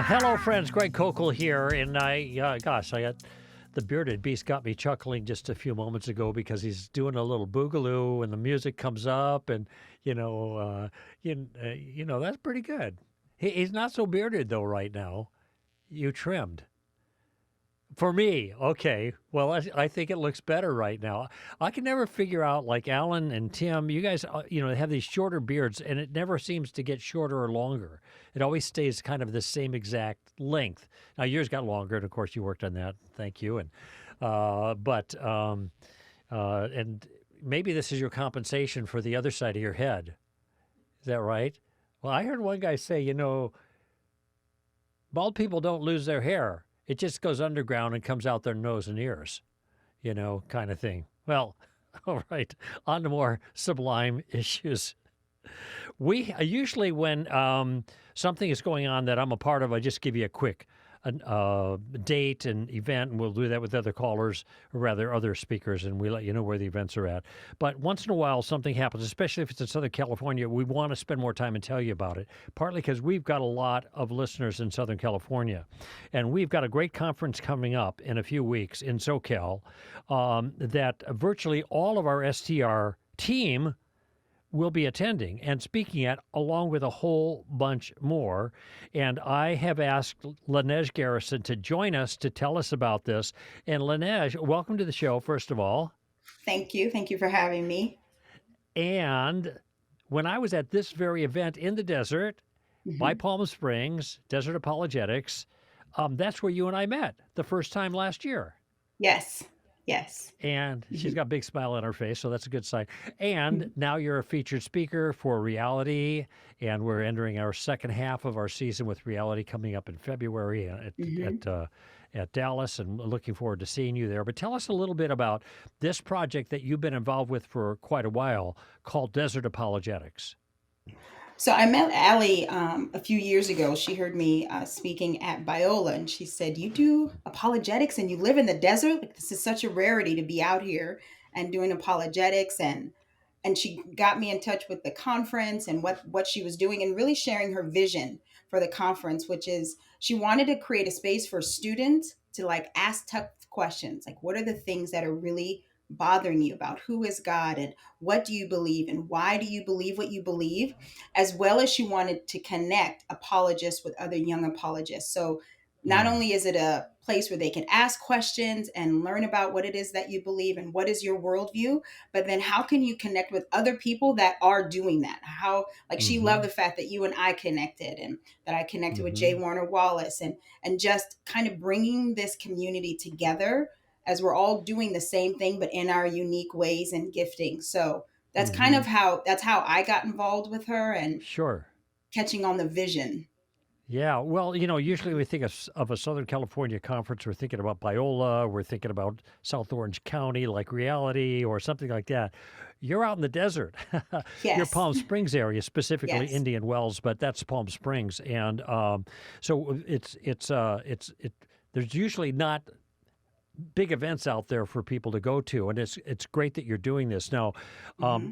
Hello, friends. Greg Kokel here, and I got the bearded beast got me chuckling just a few moments ago because he's doing a little boogaloo, and the music comes up, and that's pretty good. He's not so bearded though right now. You trimmed. For me, okay. Well, I think it looks better right now. I can never figure out, like Alan and Tim, you guys, have these shorter beards, and it never seems to get shorter or longer. It always stays kind of the same exact length. Now, yours got longer, and of course, you worked on that. Thank you. And maybe this is your compensation for the other side of your head. Is that right? Well, I heard one guy say, bald people don't lose their hair. It just goes underground and comes out their nose and ears, kind of thing. Well, all right, on to more sublime issues. We usually, when something is going on that I'm a part of, I just give you a quick date and event, and we'll do that with other callers, or rather other speakers, and we let you know where the events are at. But once in a while, something happens, especially if it's in Southern California. We want to spend more time and tell you about it, partly because we've got a lot of listeners in Southern California, and we've got a great conference coming up in a few weeks in SoCal that virtually all of our STR team will be attending and speaking at, along with a whole bunch more. And I have asked Nej Garrison to join us to tell us about this. And Nej, welcome to the show, first of all. Thank you. Thank you for having me. And when I was at this very event in the desert by Palm Springs, Desert Apologetics, that's where you and I met the first time last year. Yes. Yes. And she's got a big smile on her face, so that's a good sign. And now you're a featured speaker for Reality, and we're entering our second half of our season with Reality coming up in February at Dallas, and looking forward to seeing you there. But tell us a little bit about this project that you've been involved with for quite a while called Desert Apologetics. So I met Allie a few years ago. She heard me speaking at Biola, and she said, "You do apologetics and you live in the desert? Like, this is such a rarity to be out here and doing apologetics." And she got me in touch with the conference and what she was doing, and really sharing her vision for the conference, which is she wanted to create a space for students to like ask tough questions, like what are the things that are really bothering you about who is God, and what do you believe, and why do you believe what you believe, as well as she wanted to connect apologists with other young apologists. So not only is it a place where they can ask questions and learn about what it is that you believe and what is your worldview, but then how can you connect with other people that are doing that? How, like, she loved the fact that you and I connected, and that I connected with Jay Warner Wallace, and just kind of bringing this community together as we're all doing the same thing, but in our unique ways and gifting. So that's kind of how I got involved with her, and Sure. catching on the vision. Yeah, well, usually we think of a Southern California conference, we're thinking about Biola, we're thinking about South Orange County, like Reality or something like that. You're out in the desert. You're Yes. Palm Springs area, specifically Yes. Indian Wells, but that's Palm Springs, and so there's usually not big events out there for people to go to, and it's great that you're doing this. Now,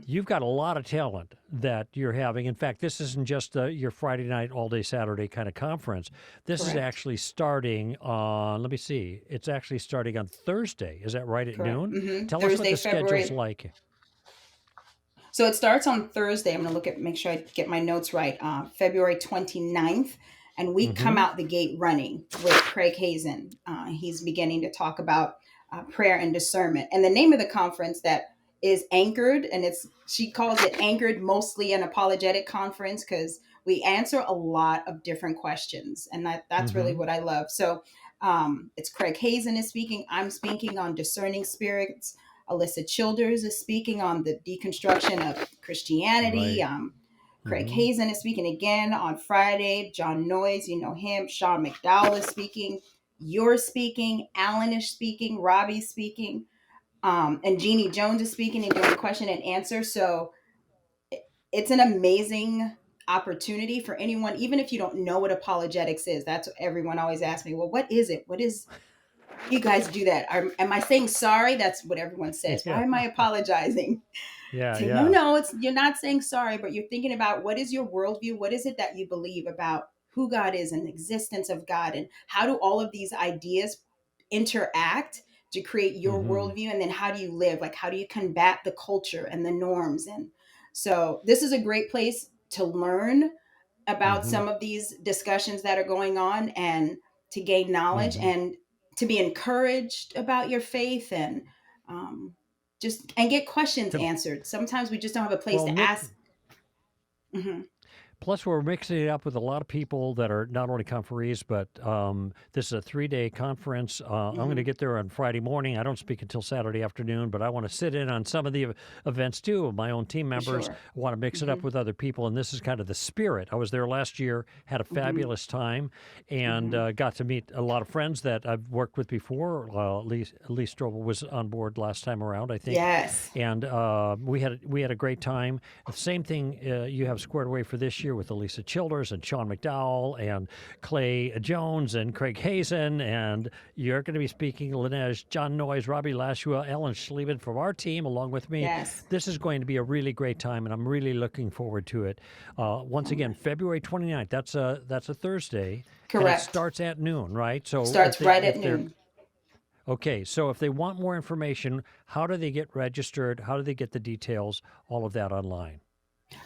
you've got a lot of talent that you're having. In fact, this isn't just your Friday night, all day Saturday kind of conference. This is Correct. actually starting on, let me see, it's actually starting on Thursday. Is that right, at Correct. noon? Tell us what Thursday, the schedule's February. like. So it starts on Thursday. I'm going to make sure I get my notes right. February 29th. And we come out the gate running with Craig Hazen. He's beginning to talk about prayer and discernment. And the name of the conference that is anchored, and she calls it Anchored, mostly an apologetic conference, because we answer a lot of different questions. And that's really what I love. So it's Craig Hazen is speaking. I'm speaking on discerning spirits. Alyssa Childers is speaking on the deconstruction of Christianity. Right. Craig Hazen is speaking again on Friday. John Noyes, you know him. Sean McDowell is speaking. You're speaking. Alan is speaking. Robbie's speaking. And Jeannie Jones is speaking and doing question and answer. So it's an amazing opportunity for anyone, even if you don't know what apologetics is. That's what everyone always asks me. Well, what is it? What is you guys do that? Am I saying sorry? That's what everyone says. Why Yeah. am I apologizing? Yeah. No, it's you're not saying sorry, but you're thinking about what is your worldview? What is it that you believe about who God is and the existence of God, and how do all of these ideas interact to create your Mm-hmm. worldview, and then how do you live, like how do you combat the culture and the norms. And so this is a great place to learn about Mm-hmm. some of these discussions that are going on, and to gain knowledge, Mm-hmm. and to be encouraged about your faith, and um, just and get questions To, answered. Sometimes we just don't have a place well, to Nick, ask. Mhm. plus, we're mixing it up with a lot of people that are not only conferees, but this is a 3-day conference. I'm going to Mhm. get there on Friday morning. I don't speak until Saturday afternoon, but I want to sit in on some of the events too of my own team For members. sure. I want to mix it up Mhm. with other people, and this is kind of the spirit. I was there last year, had a Mhm. fabulous time, and Mhm. got to meet a lot of friends that I've worked with before. Lee Strobel was on board last time around, I think, Yes. and we had a great time. The same thing you have squared away for this year with Elisa Childers and Sean McDowell and Clay Jones and Craig Hazen, and you're going to be speaking Lineage, John Noyes, Robbie Lashua, Ellen Schleben from our team along with me. Yes. This is going to be a really great time, and I'm really looking forward to it. Once All again, right. February 29th. That's a Thursday, and it Correct. starts at noon, right? So Starts right at if they're noon. okay, so if they want more information, how do they get registered? How do they get the details? All of that online.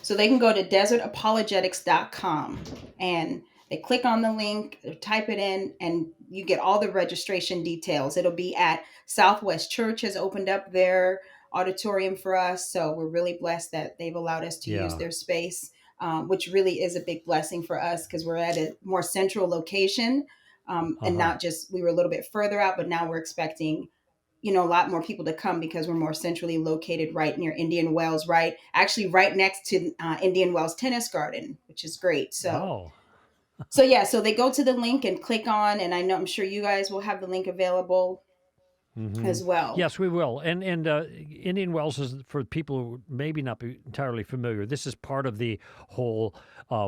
So they can go to desertapologetics.com, and they click on the link, type it in, and you get all the registration details. It'll be at Southwest Church has opened up their auditorium for us. So we're really blessed that they've allowed us to use Yeah. their space, which really is a big blessing for us because we're at a more central location. Uh And huh. not just, we were a little bit further out, but now we're expecting a lot more people to come because we're more centrally located right near Indian Wells, right? Actually, right next to Indian Wells Tennis Garden, which is great. So, Oh. so yeah, so they go to the link and click on, and I'm sure you guys will have the link available Mm-hmm. as well. Yes, we will. And Indian Wells is for people who maybe not be entirely familiar. This is part of the whole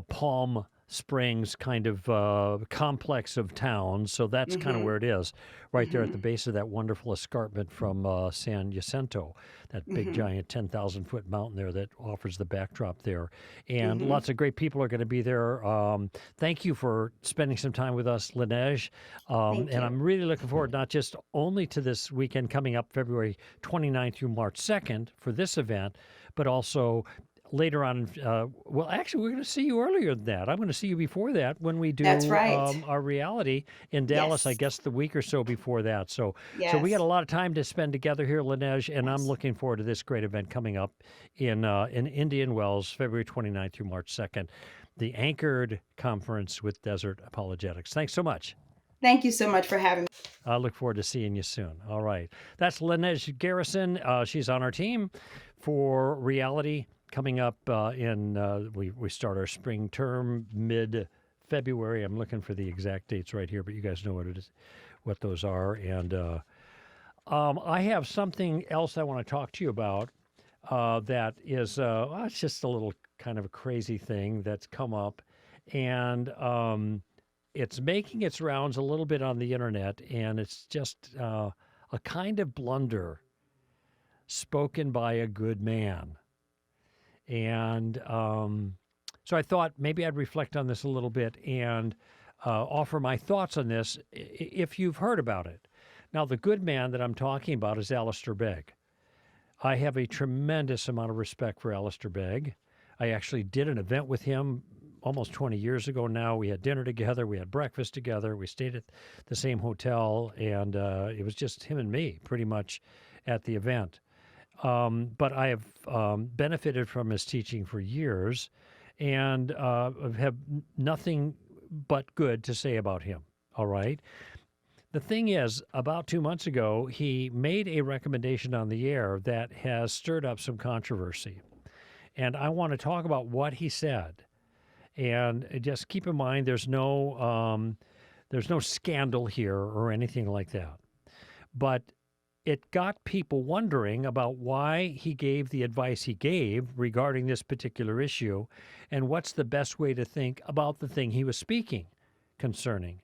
Palm Springs kind of complex of towns. So that's kind of Mm-hmm. where it is, right there at Mm-hmm. the base of that wonderful escarpment from San Jacinto, that big Mm-hmm. giant 10,000-foot mountain there that offers the backdrop there. And Mm-hmm. lots of great people are going to be there. Thank you for spending some time with us, Lineage. Thank And you. I'm really looking forward not just only to this weekend coming up February 29th through March 2nd for this event, but also later on. Well, actually, we're going to see you earlier than that. I'm going to see you before that when we That's do right. our reality in Dallas, I Yes. guess the week or so before that. So we got a Yes. lot of time to spend together here, Lineage, and I'm Yes. looking forward to this great event coming up in Indian Wells, February 29th through March 2nd, the Anchored Conference with Desert Apologetics. Thanks so much. Thank you so much for having me. I look forward to seeing you soon. All right. That's Lineage Garrison. She's on our team for reality coming up we start our spring term mid-February. I'm looking for the exact dates right here, but you guys know what it is, what those are. And I have something else I want to talk to you about that is, well, it's just a little kind of a crazy thing that's come up. And it's making its rounds a little bit on the internet, and it's just a kind of blunder spoken by a good man. And so I thought maybe I'd reflect on this a little bit and offer my thoughts on this if you've heard about it. Now, the good man that I'm talking about is Alistair Begg. I have a tremendous amount of respect for Alistair Begg. I actually did an event with him almost 20 years ago now. We had dinner together, we had breakfast together, we stayed at the same hotel, and it was just him and me pretty much at the event. But I have benefited from his teaching for years and have nothing but good to say about him. All right. The thing is, about 2 months ago, he made a recommendation on the air that has stirred up some controversy. And I want to talk about what he said. And just keep in mind, there's no scandal here or anything like that. But it got people wondering about why he gave the advice he gave regarding this particular issue and what's the best way to think about the thing he was speaking concerning.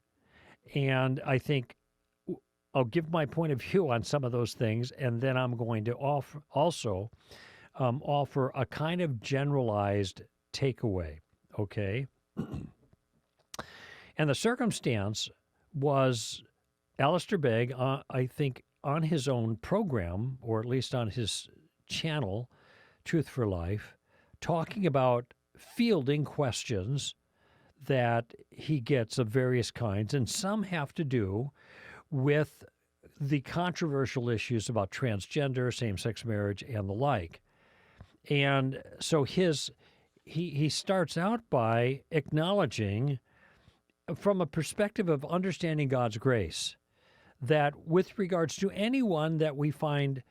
And I think I'll give my point of view on some of those things, and then I'm going to also offer a kind of generalized takeaway. Okay. And the circumstance was Alistair Begg, I think, on his own program, or at least on his channel, Truth for Life, talking about fielding questions that he gets of various kinds, and some have to do with the controversial issues about transgender, same-sex marriage, and the like. And so he starts out by acknowledging, from a perspective of understanding God's grace, that with regards to anyone that we find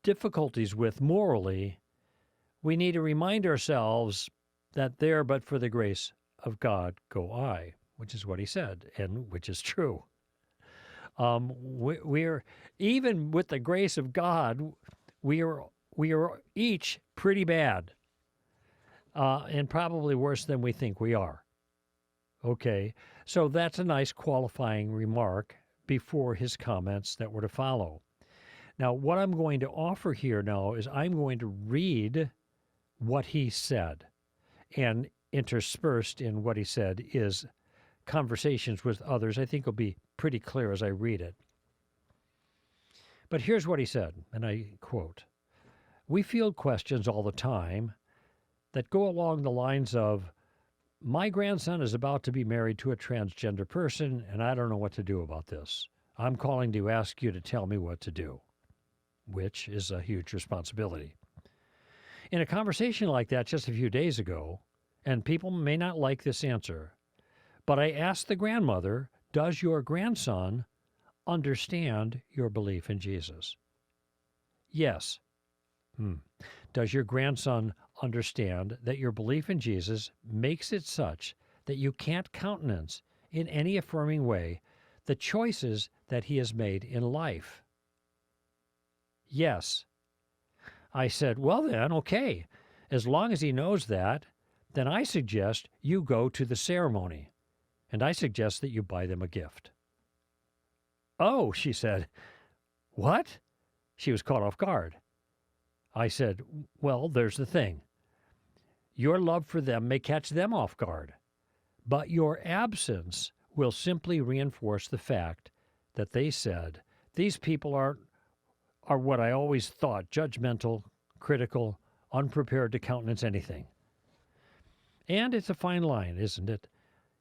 difficulties with morally, we need to remind ourselves that there but for the grace of God go I, which is what he said, and which is true. We're even with the grace of God, we are each pretty bad, and probably worse than we think we are. Okay, so that's a nice qualifying remark before his comments that were to follow. Now, what I'm going to offer here now is I'm going to read what he said, and interspersed in what he said is conversations with others. I think will be pretty clear as I read it. But here's what he said, and I quote, "We field questions all the time that go along the lines of, my grandson is about to be married to a transgender person, and I don't know what to do about this. I'm calling to ask you to tell me what to do," which is a huge responsibility. In a conversation like that just a few days ago, and people may not like this answer, but I asked the grandmother, does your grandson understand your belief in Jesus? Yes. Does your grandson understand that your belief in Jesus makes it such that you can't countenance in any affirming way the choices that he has made in life? Yes. I said, well then, okay. As long as he knows that, then I suggest you go to the ceremony, and I suggest that you buy them a gift. Oh, she said. What? She was caught off guard. I said, well, there's the thing. Your love for them may catch them off guard, but your absence will simply reinforce the fact that they said, these people are what I always thought, judgmental, critical, unprepared to countenance anything. And it's a fine line, isn't it?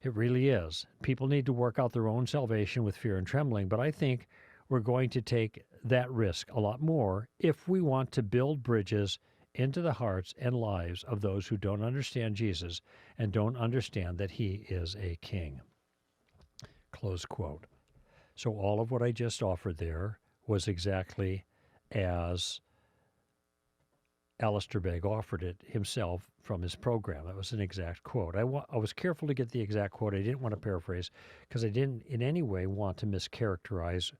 It really is. People need to work out their own salvation with fear and trembling, but I think we're going to take that risk a lot more if we want to build bridges into the hearts and lives of those who don't understand Jesus and don't understand that he is a king. Close quote. So all of what I just offered there was exactly as Alistair Begg offered it himself from his program. That was an exact quote. I was careful to get the exact quote. I didn't want to paraphrase because I didn't in any way want to mischaracterize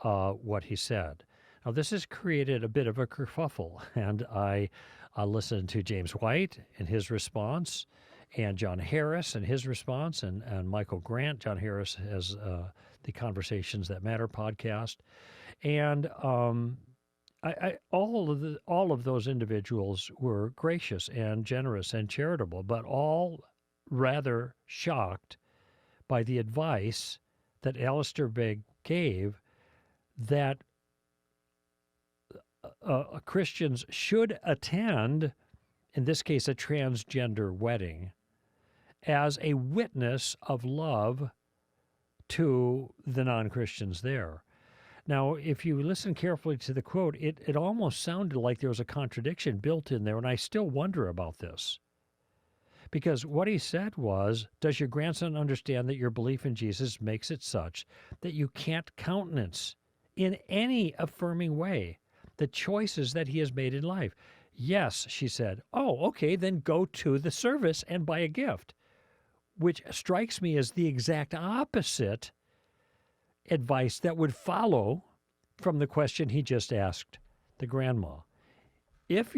what he said. Now, this has created a bit of a kerfuffle, and I listened to James White and his response, and John Harris and his response, and Michael Grant. John Harris has the Conversations That Matter podcast, and all of those individuals were gracious and generous and charitable, but all rather shocked by the advice that Alistair Begg gave that Christians should attend, in this case, a transgender wedding, as a witness of love to the non-Christians there. Now, if you listen carefully to the quote, it almost sounded like there was a contradiction built in there, and I still wonder about this. Because what he said was, does your grandson understand that your belief in Jesus makes it such that you can't countenance in any affirming way the choices that he has made in life? Yes, she said. Oh, okay, then go to the service and buy a gift, which strikes me as the exact opposite advice that would follow from the question he just asked the grandma. If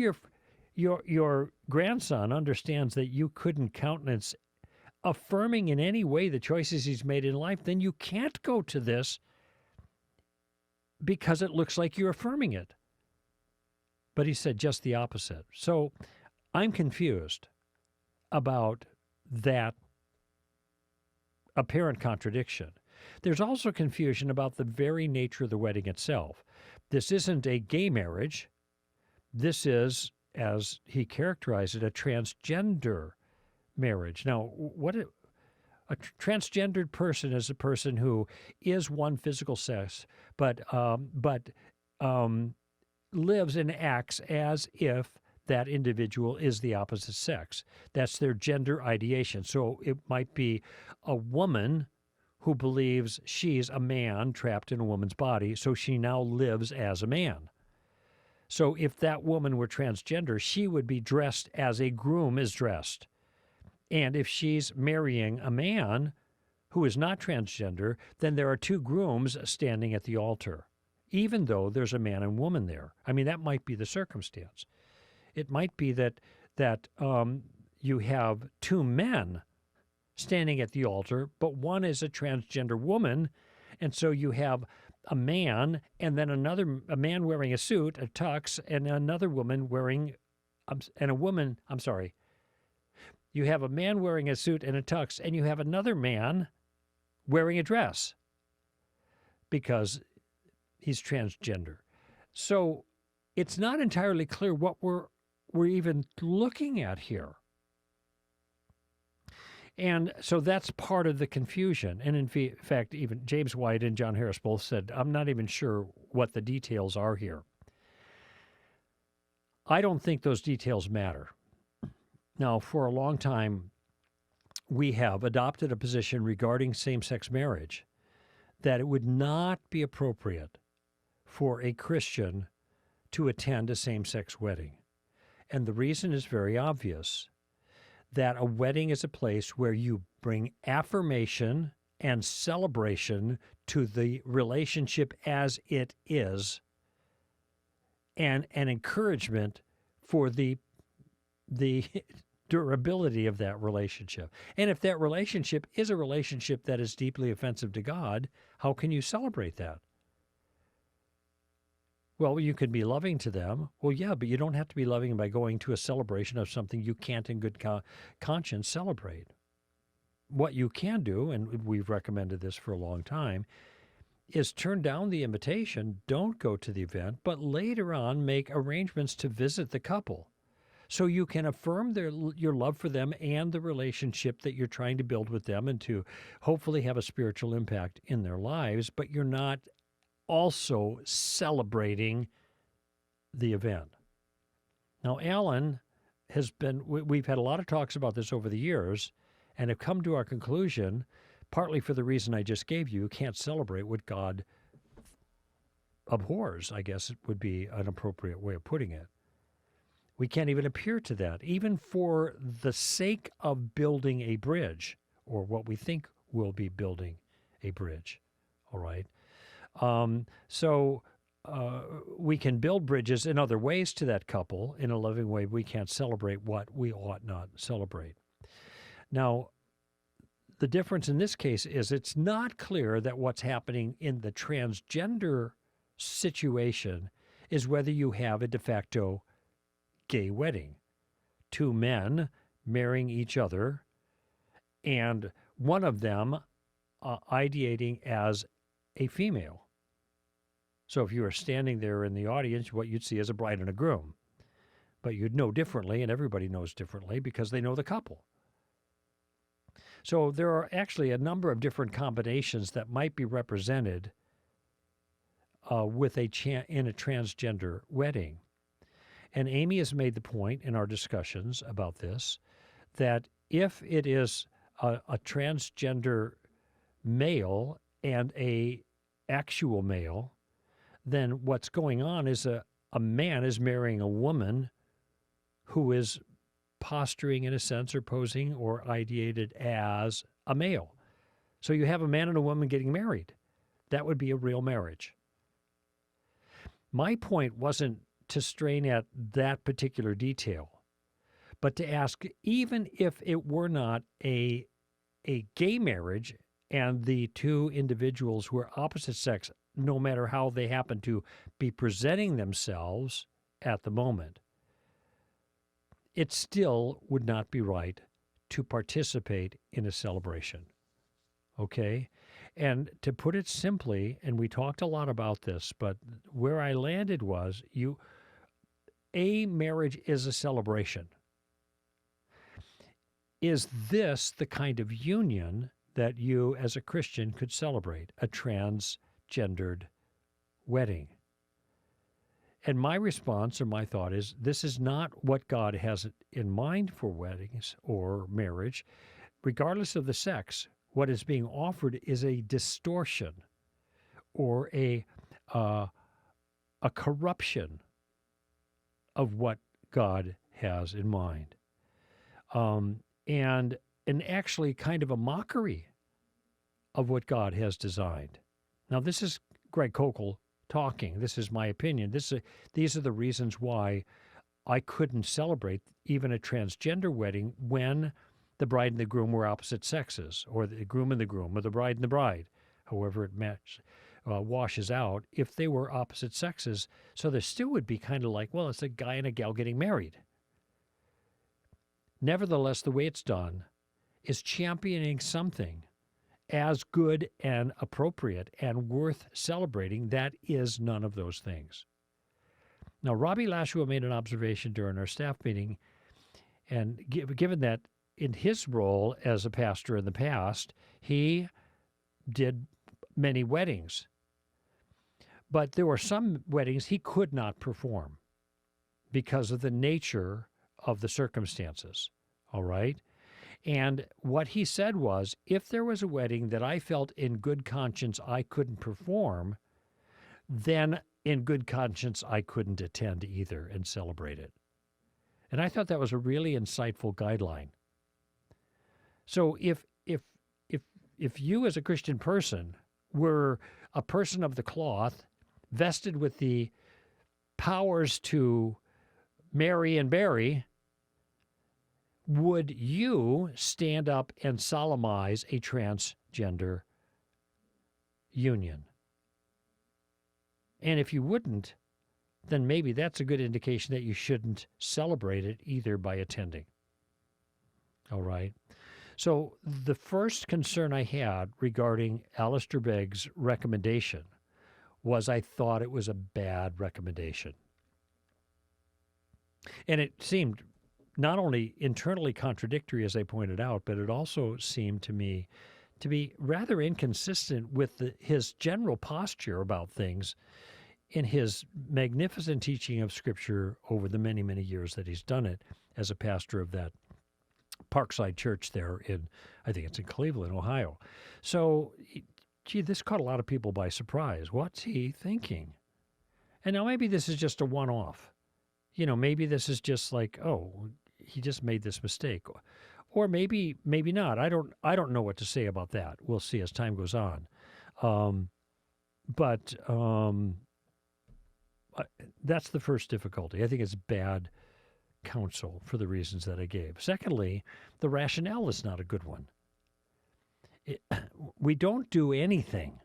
your grandson understands that you couldn't countenance affirming in any way the choices he's made in life, then you can't go to this because it looks like you're affirming it. But he said just the opposite. So I'm confused about that apparent contradiction. There's also confusion about the very nature of the wedding itself. This isn't a gay marriage. This is, as he characterized it, a transgender marriage. Now, a transgendered person is a person who is one physical sex, but lives and acts as if that individual is the opposite sex. That's their gender ideation. So it might be a woman who believes she's a man trapped in a woman's body, so she now lives as a man. So if that woman were transgender, she would be dressed as a groom is dressed. And if she's marrying a man who is not transgender, then there are two grooms standing at the altar, even though there's a man and woman there. I mean, that might be the circumstance. It might be that you have two men standing at the altar, but one is a transgender woman, and so you have a man and then a man wearing a suit, a tux, and another woman wearing, you have a man wearing a suit and a tux, and you have another man wearing a dress because he's transgender. So it's not entirely clear what we're even looking at here. And so that's part of the confusion. And in fact, even James White and John Harris both said, I'm not even sure what the details are here. I don't think those details matter. Now, for a long time, we have adopted a position regarding same-sex marriage that it would not be appropriate for a Christian to attend a same-sex wedding. And the reason is very obvious, that a wedding is a place where you bring affirmation and celebration to the relationship as it is, and an encouragement for the durability of that relationship. And if that relationship is a relationship that is deeply offensive to God, how can you celebrate that? Well, you could be loving to them. Well, yeah, but you don't have to be loving by going to a celebration of something you can't in good conscience celebrate. What you can do, and we've recommended this for a long time, is turn down the invitation, don't go to the event, but later on make arrangements to visit the couple so you can affirm your love for them and the relationship that you're trying to build with them and to hopefully have a spiritual impact in their lives, but you're not also celebrating the event. Now, Alan we've had a lot of talks about this over the years and have come to our conclusion, partly for the reason I just gave you can't celebrate what God abhors, I guess it would be an appropriate way of putting it. We can't even appear to that, even for the sake of building a bridge, or what we think will be building a bridge, all right? So we can build bridges in other ways to that couple in a loving way. We can't celebrate what we ought not celebrate. Now, the difference in this case is it's not clear that what's happening in the transgender situation is whether you have a de facto gay wedding. Two men marrying each other and one of them ideating as a female. So if you were standing there in the audience, what you'd see is a bride and a groom. But you'd know differently, and everybody knows differently because they know the couple. So there are actually a number of different combinations that might be represented with in a transgender wedding. And Amy has made the point in our discussions about this that if it is a transgender male and a actual male, then what's going on is a man is marrying a woman who is posturing in a sense or posing or ideated as a male. So you have a man and a woman getting married. That would be a real marriage. My point wasn't to strain at that particular detail, but to ask, even if it were not a gay marriage and the two individuals who are opposite sex, no matter how they happen to be presenting themselves at the moment, it still would not be right to participate in a celebration. okay? And to put it simply, and we talked a lot about this, but where I landed was a marriage is a celebration. Is this the kind of union that you as a Christian could celebrate, a transgendered wedding? And my response or my thought is this is not what God has in mind for weddings or marriage. Regardless of the sex, what is being offered is a distortion or a corruption of what God has in mind. And actually kind of a mockery of what God has designed. Now, this is Greg Kokel talking. This is my opinion. These are the reasons why I couldn't celebrate even a transgender wedding when the bride and the groom were opposite sexes, or the groom and the groom, or the bride and the bride, however it washes out, if they were opposite sexes. So there still would be kind of like, well, it's a guy and a gal getting married. Nevertheless, the way it's done is championing something as good and appropriate and worth celebrating. That is none of those things. Now, Robbie Lashua made an observation during our staff meeting, and given that in his role as a pastor in the past, he did many weddings. But there were some weddings he could not perform because of the nature of the circumstances, all right? And what he said was, if there was a wedding that I felt in good conscience I couldn't perform, then in good conscience I couldn't attend either and celebrate it. And I thought that was a really insightful guideline. So if you as a Christian person were a person of the cloth, vested with the powers to marry and bury, would you stand up and solemnize a transgender union? And if you wouldn't, then maybe that's a good indication that you shouldn't celebrate it either by attending. All right. So the first concern I had regarding Alistair Begg's recommendation was I thought it was a bad recommendation. And it seemed not only internally contradictory, as I pointed out, but it also seemed to me to be rather inconsistent with his general posture about things in his magnificent teaching of Scripture over the many, many years that he's done it as a pastor of that Parkside Church there in, I think it's in Cleveland, Ohio. So, gee, this caught a lot of people by surprise. What's he thinking? And now maybe this is just a one-off. Maybe this is just like, oh, he just made this mistake. Or maybe not. I don't know what to say about that. We'll see as time goes on. But that's the first difficulty. I think it's bad counsel for the reasons that I gave. Secondly, the rationale is not a good one. We don't do anything.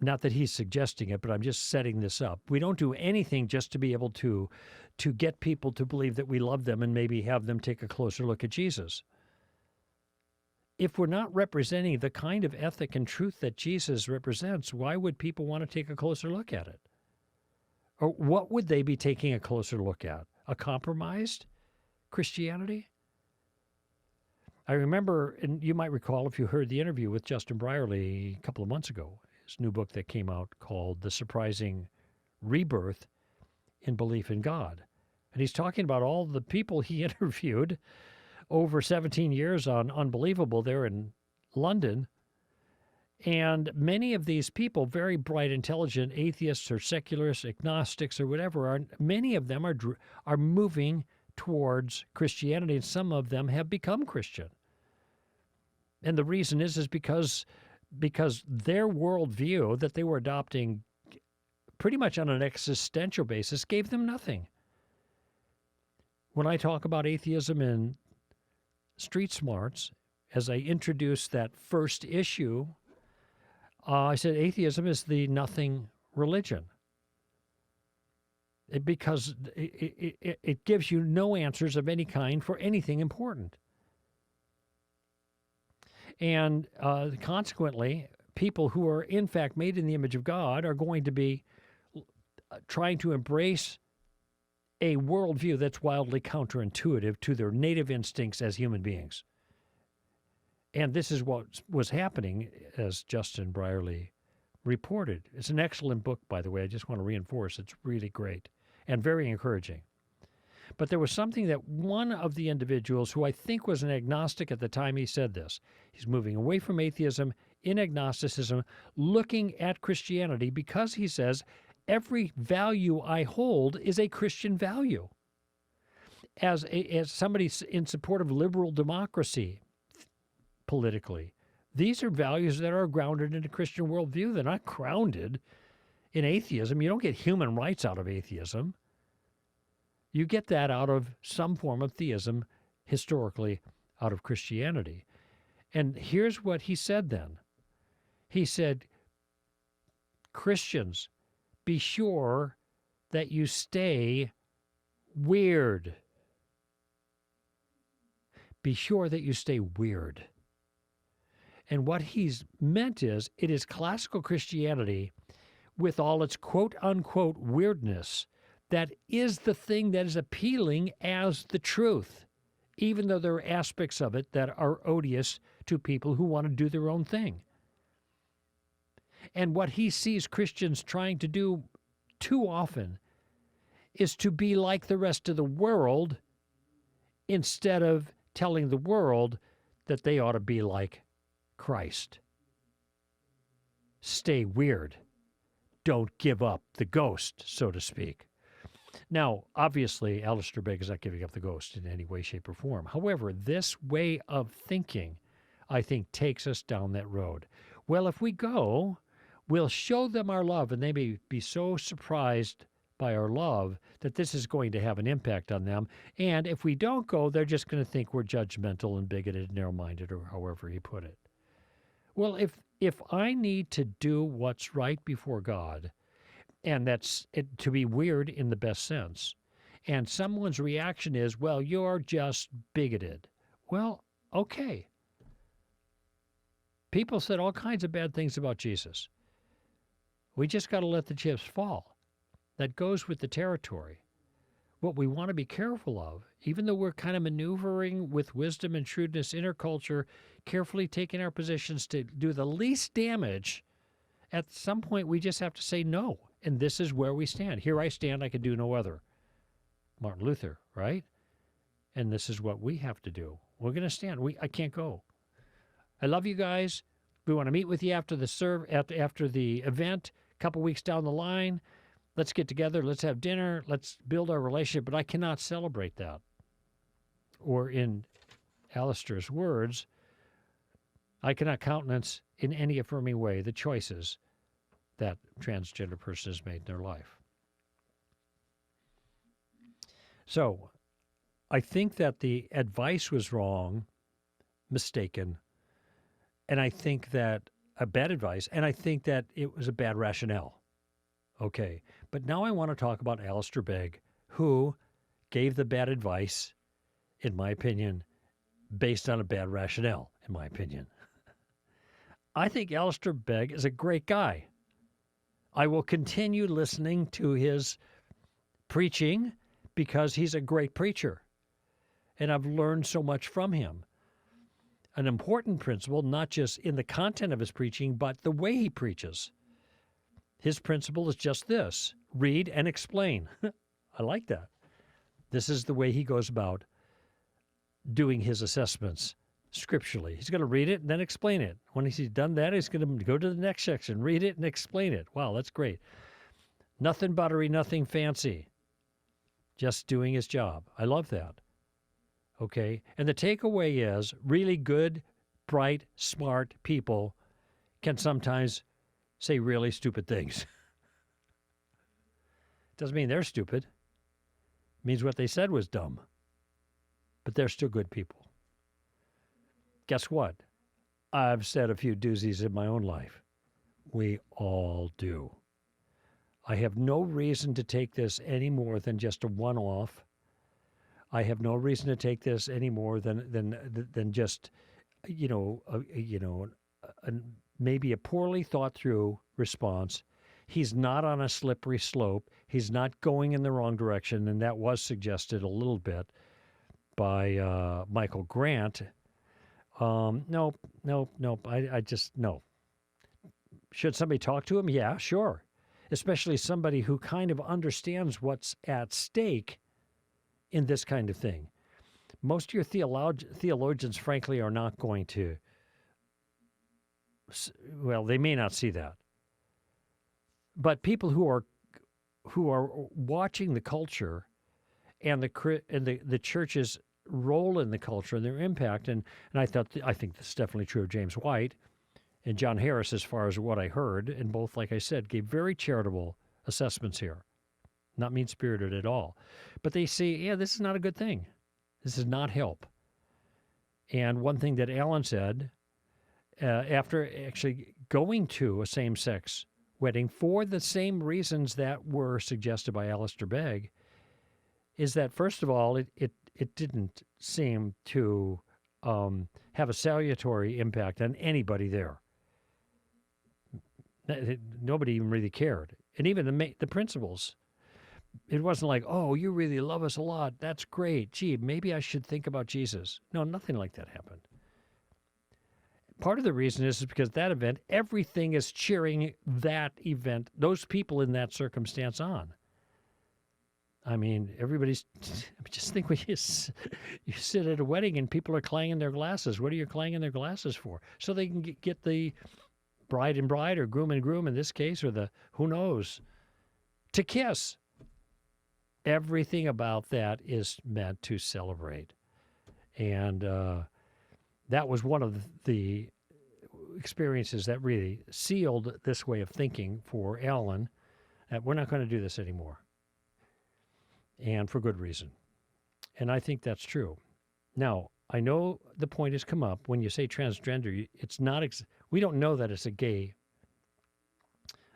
Not that he's suggesting it, but I'm just setting this up. We don't do anything just to be able to get people to believe that we love them and maybe have them take a closer look at Jesus. If we're not representing the kind of ethic and truth that Jesus represents, why would people want to take a closer look at it? Or what would they be taking a closer look at? A compromised Christianity? I remember, and you might recall if you heard the interview with Justin Brierley a couple of months ago, his new book that came out called The Surprising Rebirth in Belief in God. And he's talking about all the people he interviewed over 17 years on Unbelievable there in London. And many of these people, very bright, intelligent atheists or secularists, agnostics or whatever, many of them are moving towards Christianity, and some of them have become Christian. And the reason is because their worldview that they were adopting pretty much on an existential basis gave them nothing. When I talk about atheism in Street Smarts, as I introduced that first issue, I said atheism is the nothing religion. Because it gives you no answers of any kind for anything important. And consequently, people who are in fact made in the image of God are going to be trying to embrace a worldview that's wildly counterintuitive to their native instincts as human beings. And this is what was happening, as Justin Brierley reported. It's an excellent book, by the way. I just want to reinforce it's really great and very encouraging. But there was something that one of the individuals, who I think was an agnostic at the time he said this, he's moving away from atheism, in agnosticism, looking at Christianity, because he says, every value I hold is a Christian value. As somebody in support of liberal democracy, politically, these are values that are grounded in a Christian worldview. They're not grounded in atheism. You don't get human rights out of atheism. You get that out of some form of theism, historically out of Christianity. And here's what he said then. He said, Christians, be sure that you stay weird. Be sure that you stay weird. And what he's meant is, it is classical Christianity with all its quote-unquote weirdness that is the thing that is appealing as the truth, even though there are aspects of it that are odious to people who want to do their own thing. And what he sees Christians trying to do too often is to be like the rest of the world instead of telling the world that they ought to be like Christ. Stay weird. Don't give up the ghost, so to speak. Now, obviously, Alistair Begg is not giving up the ghost in any way, shape, or form. However, this way of thinking, I think, takes us down that road. Well, if we go, we'll show them our love, and they may be so surprised by our love that this is going to have an impact on them. And if we don't go, they're just going to think we're judgmental and bigoted and narrow-minded, or however he put it. Well, if I need to do what's right before God, and that's it, to be weird in the best sense, and someone's reaction is, well, you're just bigoted. Well, okay. People said all kinds of bad things about Jesus. We just got to let the chips fall. That goes with the territory. What we want to be careful of, even though we're kind of maneuvering with wisdom and shrewdness in our culture, carefully taking our positions to do the least damage, at some point we just have to say no. And this is where we stand. Here I stand, I can do no other. Martin Luther, right? And this is what we have to do. We're going to stand. I can't go. I love you guys. We want to meet with you after the event, a couple weeks down the line. Let's get together. Let's have dinner. Let's build our relationship. But I cannot celebrate that. Or in Alistair's words, I cannot countenance in any affirming way the choices that transgender person has made in their life. So I think that the advice was wrong, mistaken, and I think that a bad advice, and I think that it was a bad rationale. Okay, but now I want to talk about Alistair Begg, who gave the bad advice, in my opinion, based on a bad rationale, in my opinion. I think Alistair Begg is a great guy. I will continue listening to his preaching because he's a great preacher, and I've learned so much from him. An important principle, not just in the content of his preaching, but the way he preaches. His principle is just this: read and explain. I like that. This is the way he goes about doing his assessments scripturally. He's going to read it and then explain it. When he's done that, he's going to go to the next section, read it and explain it. Wow, that's great. Nothing buttery, nothing fancy. Just doing his job. I love that. Okay? And the takeaway is really good, bright, smart people can sometimes say really stupid things. Doesn't mean they're stupid. It means what they said was dumb. But they're still good people. Guess what? I've said a few doozies in my own life. We all do. I have no reason to take this any more than just a one-off. I have no reason to take this any more than just a, maybe a poorly thought through response. He's not on a slippery slope. He's not going in the wrong direction, and that was suggested a little bit by Michael Grant. Nope. I just no. Should somebody talk to him? Yeah, sure. Especially somebody who kind of understands what's at stake in this kind of thing. Most of your theologians, frankly, are not going to. Well, they may not see that. But people who are watching the culture and the church's role in the culture and their impact, and I think this is definitely true of James White and John Harris, as far as what I heard, and both, like I said, gave very charitable assessments here, not mean-spirited at all. But they say, yeah, this is not a good thing. This is not help. And one thing that Alan said, after actually going to a same-sex wedding for the same reasons that were suggested by Alistair Begg, is that, first of all, it didn't seem to have a salutary impact on anybody there. Nobody even really cared. And even the principals, it wasn't like, oh, you really love us a lot. That's great. Gee, maybe I should think about Jesus. No, nothing like that happened. Part of the reason is because that event, everything is cheering that event, those people in that circumstance on. I mean, just think when you sit at a wedding and people are clanging their glasses. What are you clanging their glasses for? So they can get the bride and bride, or groom and groom in this case, or who knows, to kiss. Everything about that is meant to celebrate. And that was one of the experiences that really sealed this way of thinking for Alan, that we're not going to do this anymore. And for good reason. And I think that's true. Now, I know the point has come up when you say transgender, it's not, we don't know that it's a gay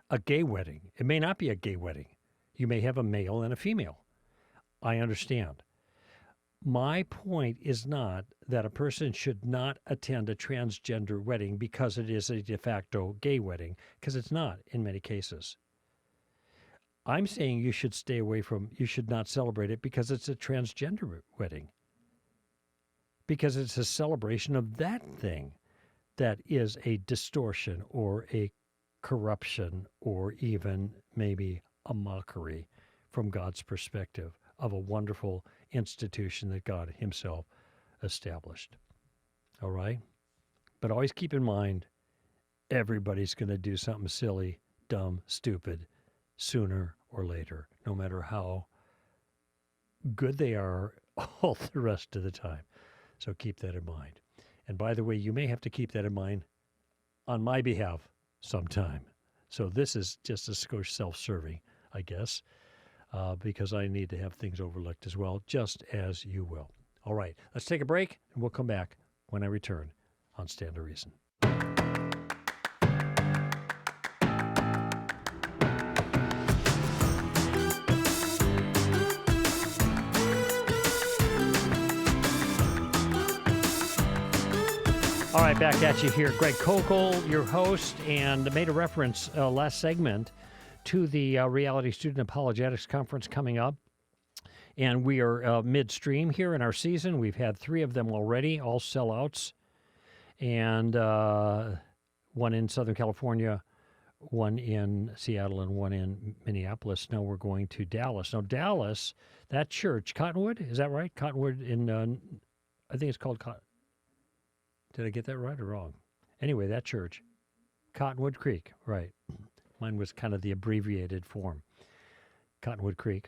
wedding. It may not be a gay wedding. You may have a male and a female. I understand. My point is not that a person should not attend a transgender wedding because it is a de facto gay wedding, because it's not in many cases. I'm saying you should you should not celebrate it because it's a transgender wedding. Because it's a celebration of that thing that is a distortion or a corruption or even maybe a mockery from God's perspective of a wonderful institution that God himself established. All right? But always keep in mind, everybody's going to do something silly, dumb, stupid, sooner or later, no matter how good they are all the rest of the time. So keep that in mind. And by the way, you may have to keep that in mind on my behalf sometime. So this is just a skosh self-serving, I guess, because I need to have things overlooked as well, just as you will. All right, let's take a break, and we'll come back when I return on Stand to Reason. All right, back at you here. Greg Kokel, your host, and made a reference last segment to the Reality Student Apologetics Conference coming up. And we are midstream here in our season. We've had 3 of them already, all sellouts. And one in Southern California, one in Seattle, and one in Minneapolis. Now we're going to Dallas. Now, Dallas, that church, Cottonwood, is that right? Cottonwood in, I think it's called Cottonwood. Did I get that right or wrong? Anyway, that church, Cottonwood Creek, right. Mine was kind of the abbreviated form, Cottonwood Creek.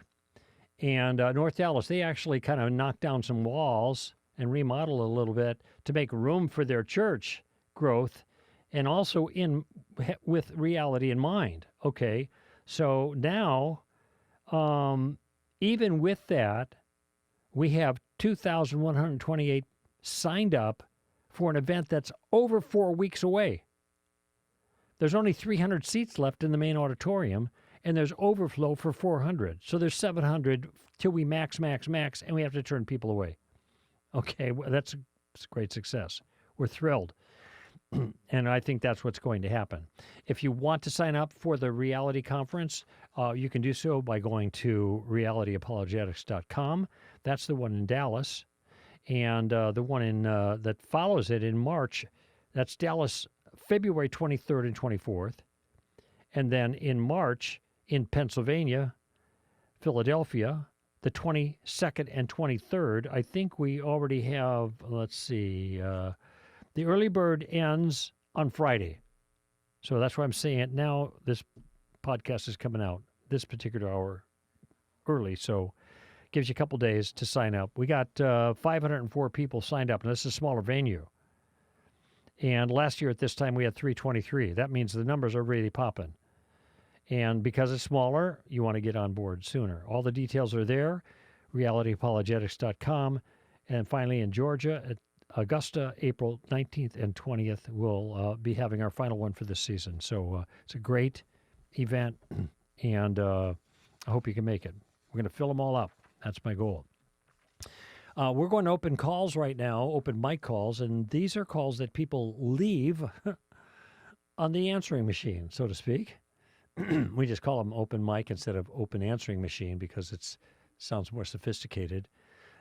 And North Dallas, they actually kind of knocked down some walls and remodeled a little bit to make room for their church growth, and also with reality in mind. Okay, so now, even with that, we have 2,128 signed up for an event that's over 4 weeks away. There's only 300 seats left in the main auditorium, and there's overflow for 400. So there's 700 till we max, and we have to turn people away. Okay, well, that's a great success. we're thrilled. And I think that's what's going to happen. If you want to sign up for the reality conference, you can do so by going to realityapologetics.com. That's the one in Dallas. And the one in that follows it in March, that's Dallas, February 23rd and 24th. And then in March in Pennsylvania, Philadelphia, the 22nd and 23rd. I think we already have, let's see, the early bird ends on Friday. So that's why I'm saying it now. This podcast is coming out this particular hour early. So it gives you a couple days to sign up. We got 504 people signed up, and this is a smaller venue. And last year at this time, we had 323. That means the numbers are really popping. And because it's smaller, you want to get on board sooner. All the details are there, realityapologetics.com. And finally, in Georgia, at Augusta, April 19th and 20th, we'll be having our final one for this season. So it's a great event, and I hope you can make it. We're going to fill them all up. That's my goal. We're going to open calls right now, open mic calls, and these are calls that people leave on the answering machine, so to speak. We just call them open mic instead of open answering machine because it sounds more sophisticated.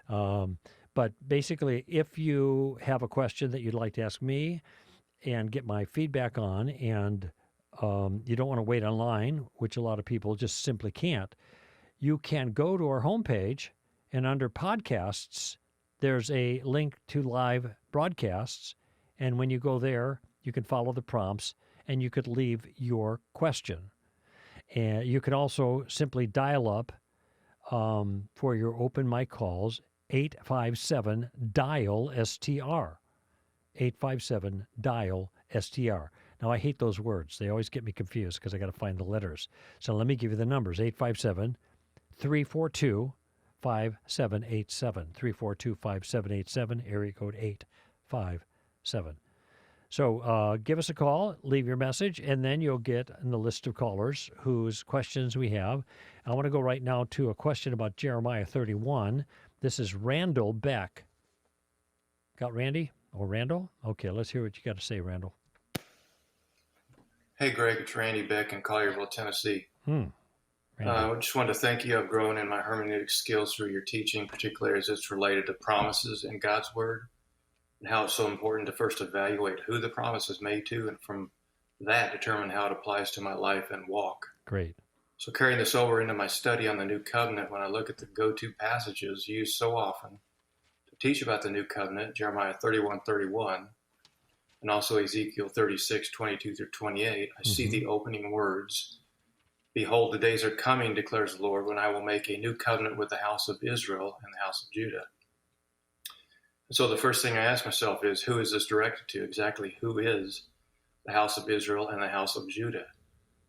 But basically, if you have a question that you'd like to ask me and get my feedback on, and you don't want to wait online, which a lot of people just simply can't, you can go to our homepage, and under podcasts, there's a link to live broadcasts. And when you go there, you can follow the prompts, and you could leave your question. And you can also simply dial up for your open mic calls, 857-DIAL-STR. 857-DIAL-STR. Now, I hate those words. They always get me confused because I got to find the letters. So let me give you the numbers, 857-342-5787. 342-5787, area code 857. So give us a call, leave your message, and then you'll get in the list of callers whose questions we have. I want to go right now to a question about Jeremiah 31. This is Randall Beck. Got Randy or Randall? Okay, let's hear what you got to say, Randall. Hey, Greg, it's Randy Beck in Collierville, Tennessee. I just wanted to thank you. I've grown in my hermeneutic skills through your teaching, particularly as it's related to promises in God's Word, and how it's so important to first evaluate who the promise is made to, and from that determine how it applies to my life and walk. Great. So carrying this over into my study on the New Covenant, when I look at the go-to passages used so often to teach about the New Covenant, Jeremiah 31:31, and also Ezekiel 36:22-28, I see the opening words, "Behold, the days are coming, declares the Lord, when I will make a new covenant with the house of Israel and the house of Judah." And so the first thing I ask myself is, who is this directed to? Exactly who is the house of Israel and the house of Judah?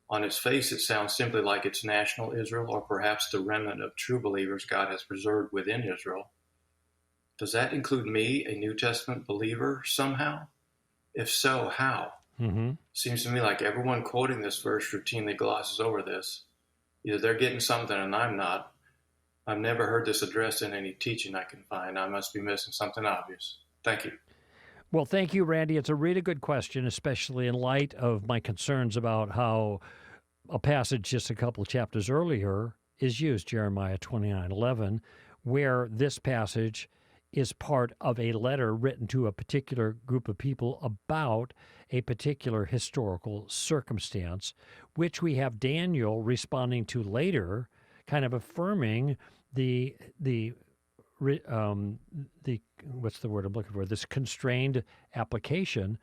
On its face, it sounds simply like it's national Israel, or perhaps the remnant of true believers God has preserved within Israel. Does that include me, a New Testament believer, somehow? If so, how? Seems to me like everyone quoting this verse routinely glosses over this. Either they're getting something and I'm not. I've never heard this addressed in any teaching I can find. I must be missing something obvious. Thank you. Well, thank you, Randy. It's a really good question, especially in light of my concerns about how a passage just a couple of chapters earlier is used, Jeremiah 29:11, where this passage is part of a letter written to a particular group of people about a particular historical circumstance, which we have Daniel responding to later, kind of affirming the what's the word I'm looking for? This constrained application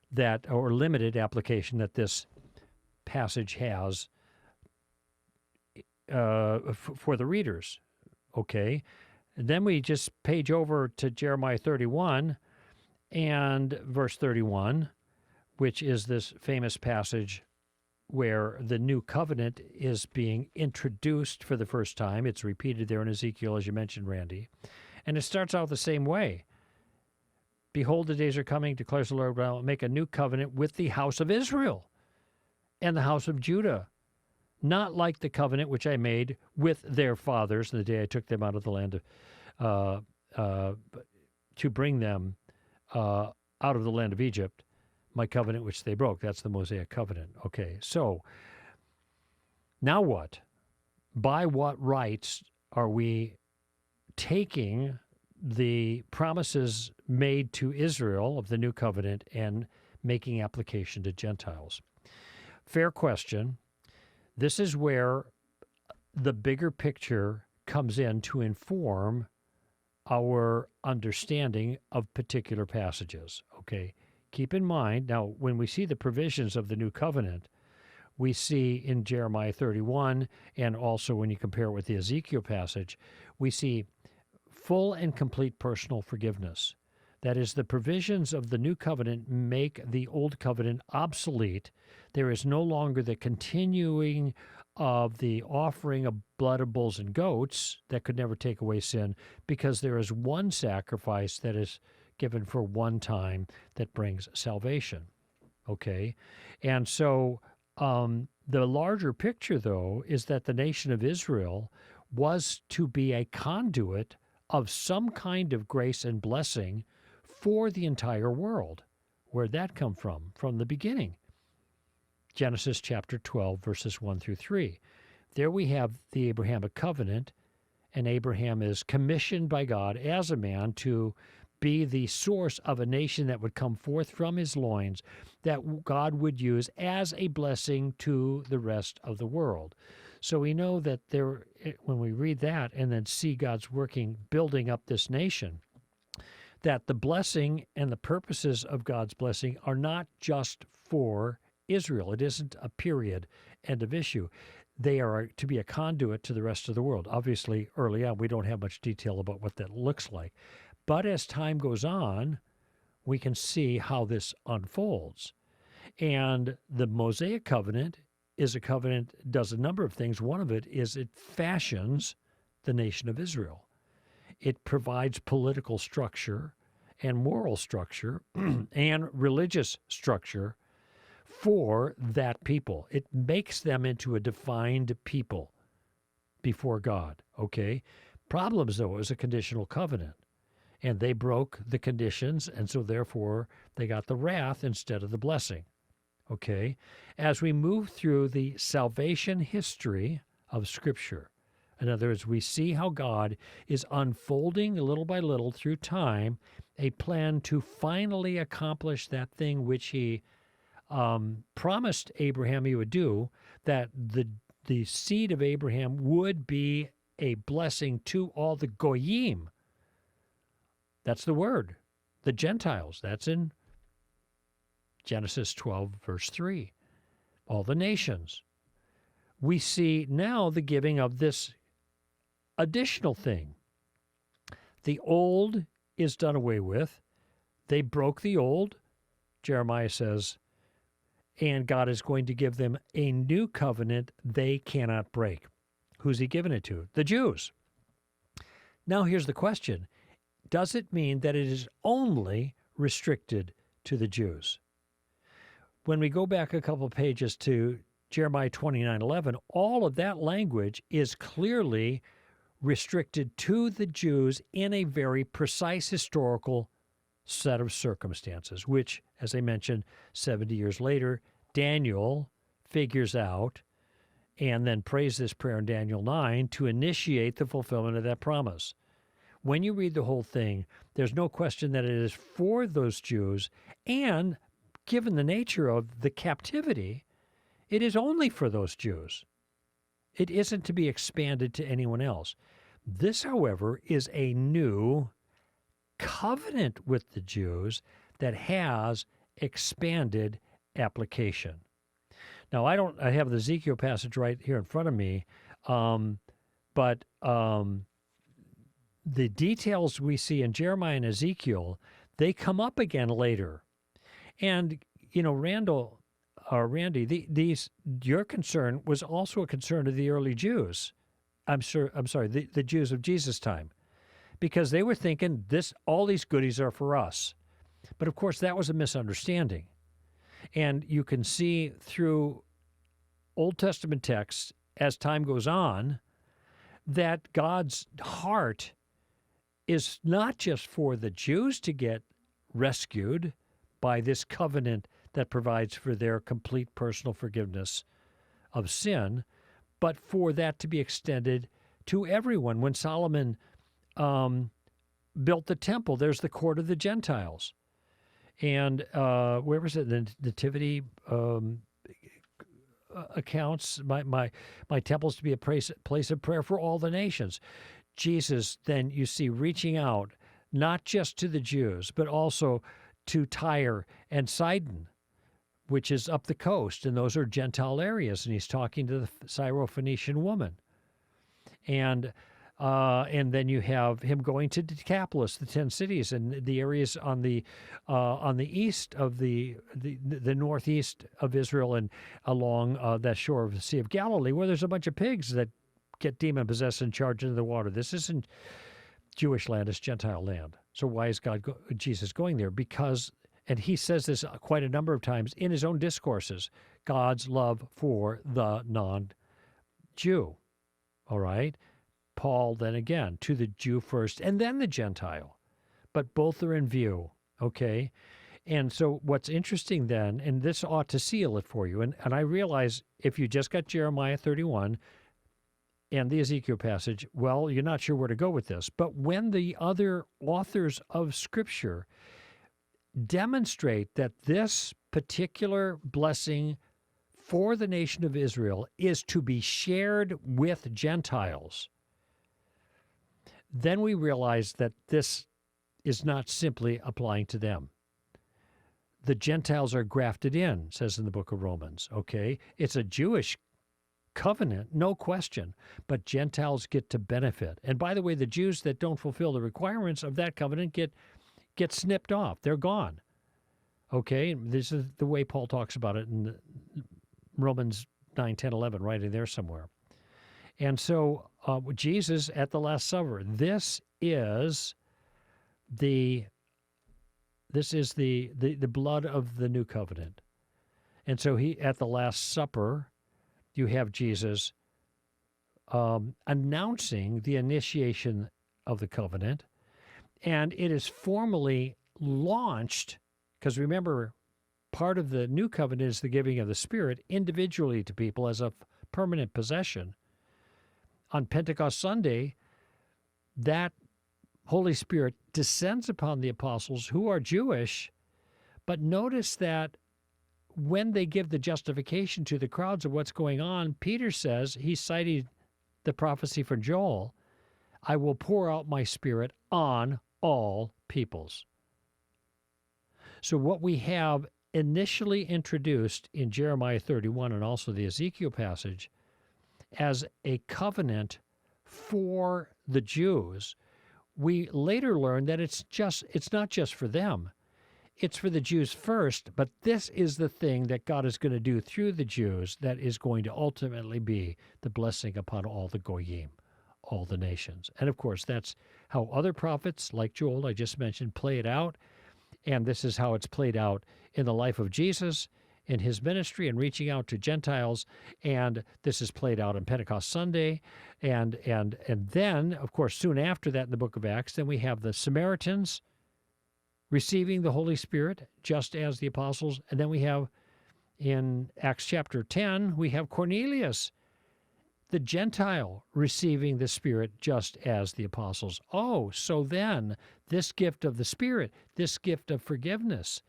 that, or limited application that this passage has for the readers. Okay. And then we just page over to Jeremiah 31 and verse 31, which is this famous passage where the new covenant is being introduced for the first time. It's repeated there in Ezekiel, as you mentioned, Randy. And it starts out the same way. "Behold, the days are coming, declares the Lord, I will make a new covenant with the house of Israel and the house of Judah, not like the covenant which I made with their fathers in the day I took them out of the land to bring them out of the land of Egypt, my covenant which they broke. That's the Mosaic covenant. Okay, so now what? By what rights are we taking the promises made to Israel of the new covenant and making application to Gentiles? Fair question. This is where the bigger picture comes in to inform our understanding of particular passages. Okay, keep in mind, now, when we see the provisions of the new covenant, we see in Jeremiah 31, and also when you compare it with the Ezekiel passage, we see full and complete personal forgiveness. That is, the provisions of the new covenant make the old covenant obsolete. There is no longer the continuing of the offering of blood of bulls and goats that could never take away sin, because there is one sacrifice that is given for one time that brings salvation. Okay? And so the larger picture, though, is that the nation of Israel was to be a conduit of some kind of grace and blessing for the entire world. Where'd that come from? From the beginning. Genesis chapter 12, verses 1 through 3. There we have the Abrahamic covenant, and Abraham is commissioned by God as a man to be the source of a nation that would come forth from his loins, that God would use as a blessing to the rest of the world. So we know that there, when we read that and then see God's working, building up this nation, that the blessing and the purposes of God's blessing are not just for Israel. It isn't a period, end of issue. They are to be a conduit to the rest of the world. Obviously, early on, we don't have much detail about what that looks like. But as time goes on, we can see how this unfolds. And the Mosaic covenant is a covenant, does a number of things. One of it is it fashions the nation of Israel. It provides political structure and moral structure and religious structure for that people. It makes them into a defined people before God, okay? Problems, though, is a conditional covenant. And they broke the conditions, and so therefore they got the wrath instead of the blessing. Okay? As we move through the salvation history of Scripture, in other words, we see how God is unfolding little by little through time a plan to finally accomplish that thing which he promised Abraham he would do, that the seed of Abraham would be a blessing to all the goyim. That's the word, the Gentiles. That's in Genesis 12, verse 3. All the nations. We see now the giving of this additional thing. The old is done away with. They broke the old, Jeremiah says, and God is going to give them a new covenant they cannot break. Who's he giving it to? The Jews. Now here's the question. Does it mean that it is only restricted to the Jews? When we go back a couple of pages to Jeremiah 29:11, all of that language is clearly restricted to the Jews in a very precise historical set of circumstances, which, as I mentioned, 70 years later, Daniel figures out and then prays this prayer in Daniel 9 to initiate the fulfillment of that promise. When you read the whole thing, there's no question that it is for those Jews, and given the nature of the captivity, it is only for those Jews. It isn't to be expanded to anyone else. This, however, is a new covenant with the Jews that has expanded application. Now, I have the Ezekiel passage right here in front of me, but the details we see in Jeremiah and Ezekiel, they come up again later. And, you know, Randy, your concern was also a concern of the early Jews. The Jews of Jesus' time, because they were thinking all these goodies are for us. But of course, that was a misunderstanding. And you can see through Old Testament texts, as time goes on, that God's heart is not just for the Jews to get rescued, by this covenant that provides for their complete personal forgiveness of sin, but for that to be extended to everyone. When Solomon built the temple, there's the court of the Gentiles. And where was it? The Nativity accounts, my temple's to be a place of prayer for all the nations. Jesus, then you see, reaching out, not just to the Jews, but also to Tyre and Sidon, which is up the coast, and those are Gentile areas. And he's talking to the Syrophoenician woman. And then you have him going to Decapolis, the 10 cities, and the areas on the east of the northeast of Israel and along that shore of the Sea of Galilee, where there's a bunch of pigs that get demon-possessed and charged into the water. This isn't Jewish land, it's Gentile land. So why is Jesus going there? Because, and he says this quite a number of times in his own discourses, God's love for the non-Jew. All right? Paul, then again, to the Jew first and then the Gentile. But both are in view, okay? And so what's interesting then, and this ought to seal it for you, and I realize if you just got Jeremiah 31 and the Ezekiel passage, well, you're not sure where to go with this. But when the other authors of Scripture demonstrate that this particular blessing for the nation of Israel is to be shared with Gentiles, then we realize that this is not simply applying to them. The Gentiles are grafted in, says in the book of Romans, okay? It's a Jewish covenant, no question, but Gentiles get to benefit. And by the way, the Jews that don't fulfill the requirements of that covenant get snipped off. They're gone, okay? This is the way Paul talks about it in Romans 9, 10, 11, right in there somewhere. And so Jesus at the Last Supper, this is the blood of the new covenant. And so he at the Last Supper, you have Jesus announcing the initiation of the covenant, and it is formally launched, because remember, part of the new covenant is the giving of the Spirit individually to people as a permanent possession. On Pentecost Sunday, that Holy Spirit descends upon the apostles who are Jewish, but notice that when they give the justification to the crowds of what's going on, Peter says, he's citing the prophecy from Joel, I will pour out my Spirit on all peoples. So what we have initially introduced in Jeremiah 31 and also the Ezekiel passage as a covenant for the Jews, we later learn that it's not just for them. It's for the Jews first, but this is the thing that God is going to do through the Jews that is going to ultimately be the blessing upon all the Goyim, all the nations. And of course, that's how other prophets, like Joel, I just mentioned, play it out. And this is how it's played out in the life of Jesus, in his ministry and reaching out to Gentiles. And this is played out on Pentecost Sunday. And then, of course, soon after that in the book of Acts, then we have the Samaritans receiving the Holy Spirit, just as the apostles. And then we have, in Acts chapter 10, we have Cornelius, the Gentile, receiving the Spirit just as the apostles. Oh, so then this gift of the Spirit, this gift of forgiveness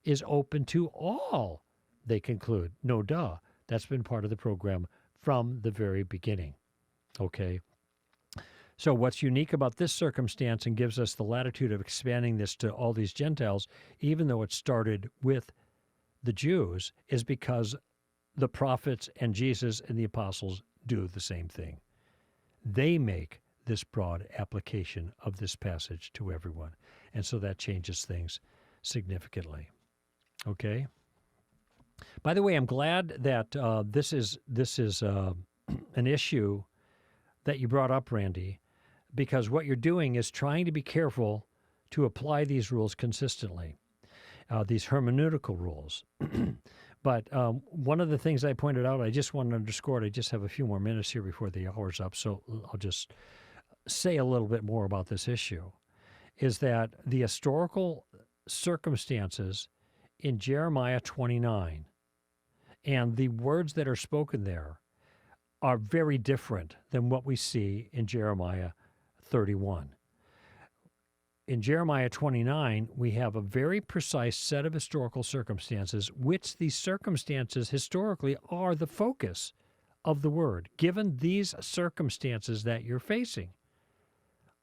is open to all, they conclude. No duh. That's been part of the program from the very beginning. Okay? So what's unique about this circumstance and gives us the latitude of expanding this to all these Gentiles, even though it started with the Jews, is because the prophets and Jesus and the apostles do the same thing. They make this broad application of this passage to everyone. And so that changes things significantly. Okay? By the way, I'm glad that this is an issue that you brought up, Randy, because what you're doing is trying to be careful to apply these rules consistently, these hermeneutical rules. But one of the things I pointed out, I just want to underscore it. I just have a few more minutes here before the hour's up, so I'll just say a little bit more about this issue, is that the historical circumstances in Jeremiah 29 and the words that are spoken there are very different than what we see in Jeremiah 31. In Jeremiah 29, we have a very precise set of historical circumstances, which these circumstances historically are the focus of the word. Given these circumstances that you're facing,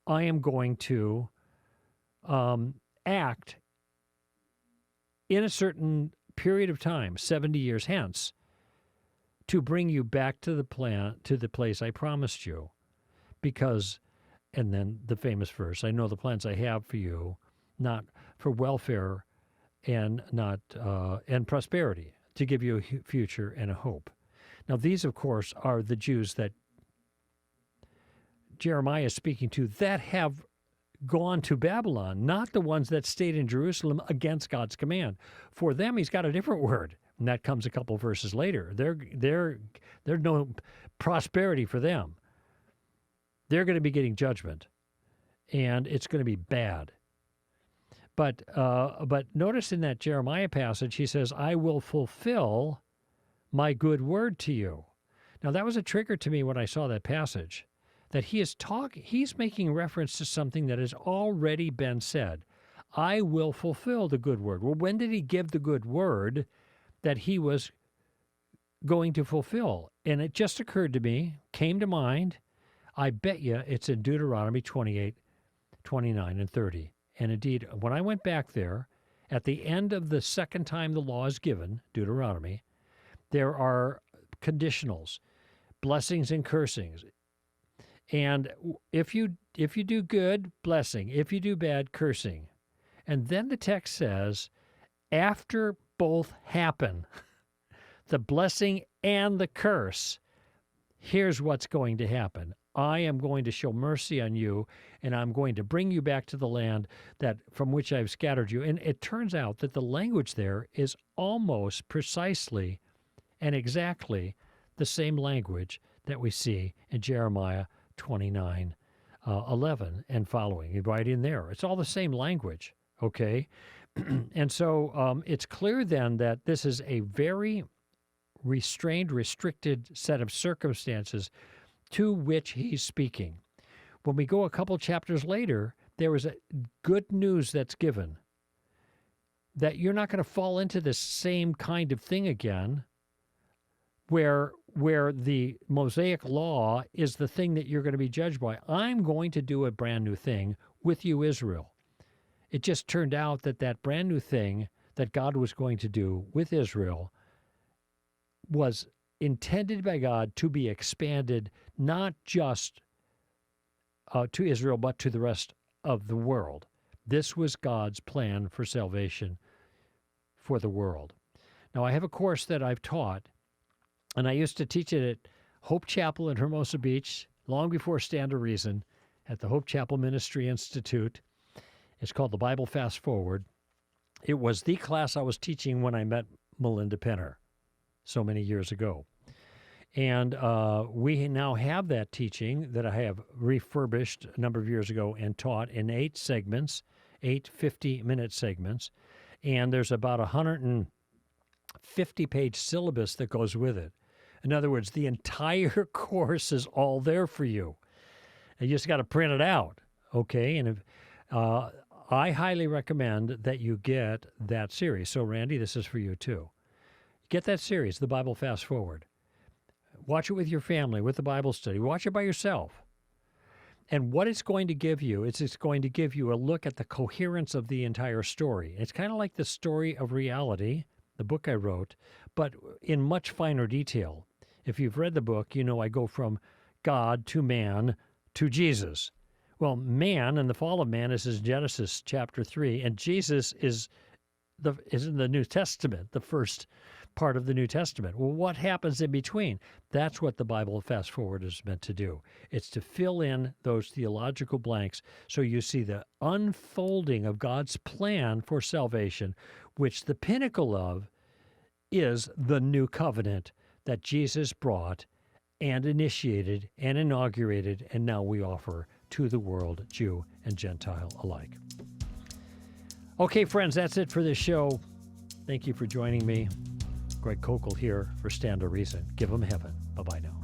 I am going to act in a certain period of time, 70 years hence, to bring you back to the place I promised you. Because, and then the famous verse, I know the plans I have for you, not for welfare and not and prosperity, to give you a future and a hope. Now, these, of course, are the Jews that Jeremiah is speaking to that have gone to Babylon, not the ones that stayed in Jerusalem against God's command. For them, he's got a different word, and that comes a couple verses later. There's no prosperity for them. They're going to be getting judgment, and it's going to be bad. But notice in that Jeremiah passage, he says, I will fulfill my good word to you. Now, that was a trigger to me when I saw that passage, that he's making reference to something that has already been said. I will fulfill the good word. Well, when did he give the good word that he was going to fulfill? And it just occurred to me, came to mind, I bet you it's in Deuteronomy 28, 29, and 30. And indeed, when I went back there, at the end of the second time the law is given, Deuteronomy, there are conditionals, blessings and cursings. And if you do good, blessing. If you do bad, cursing. And then the text says, after both happen, the blessing and the curse, here's what's going to happen. I am going to show mercy on you, and I'm going to bring you back to the land that from which I've scattered you. And it turns out that the language there is almost precisely and exactly the same language that we see in Jeremiah 29, 11 and following, right in there. It's all the same language, okay? And so it's clear then that this is a very restrained, restricted set of circumstances to which he's speaking. When we go a couple chapters later, there is a good news that's given that you're not going to fall into this same kind of thing again where the Mosaic law is the thing that you're going to be judged by. I'm going to do a brand new thing with you, Israel. It just turned out that that brand new thing that God was going to do with Israel was intended by God to be expanded not just to Israel, but to the rest of the world. This was God's plan for salvation for the world. Now, I have a course that I've taught, and I used to teach it at Hope Chapel in Hermosa Beach, long before Stand to Reason, at the Hope Chapel Ministry Institute. It's called The Bible Fast Forward. It was the class I was teaching when I met Melinda Penner so many years ago. And we now have that teaching that I have refurbished a number of years ago and taught in 8 segments, 8 50-minute segments. And there's about 150-page syllabus that goes with it. In other words, the entire course is all there for you. You just got to print it out, okay? And I highly recommend that you get that series. So, Randy, this is for you too. Get that series, The Bible Fast Forward. Watch it with your family, with the Bible study. Watch it by yourself. And what it's going to give you is it's going to give you a look at the coherence of the entire story. It's kind of like the story of reality, the book I wrote, but in much finer detail. If you've read the book, you know I go from God to man to Jesus. Well, man and the fall of man is in Genesis chapter 3, and Jesus is in the New Testament, the first part of the New Testament. Well, what happens in between? That's what the Bible Fast Forward is meant to do. It's to fill in those theological blanks so you see the unfolding of God's plan for salvation, which the pinnacle of is the new covenant that Jesus brought and initiated and inaugurated, and now we offer to the world, Jew and Gentile alike. Okay, friends, that's it for this show. Thank you for joining me. Greg Kokel here for Stand to Reason. Give 'em heaven. Bye-bye now.